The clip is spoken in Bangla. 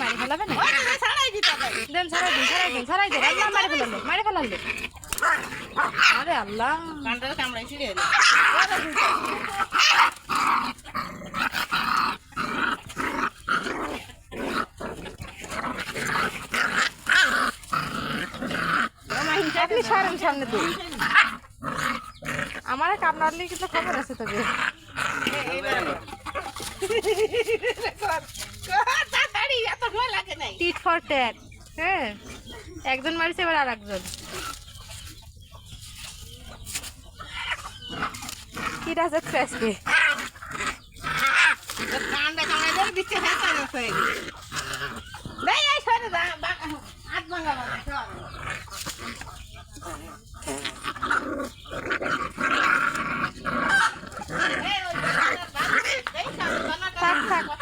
মারি ফেলাবে না দেন ছাড়াই দেন আল্লাহ মারি ফেলালে আরে আল্লাহ কামড়াইছি রে আপনি সরেন সামনে দিন আমার কামড়ালে কিন্তু খবর আছে তোকে টিট ফর ট্যাট হ্যাঁ একজন মারিছে এবার আর একজন কি রাজা আজকে ঠান্ডা কামড়াই দিচ্ছে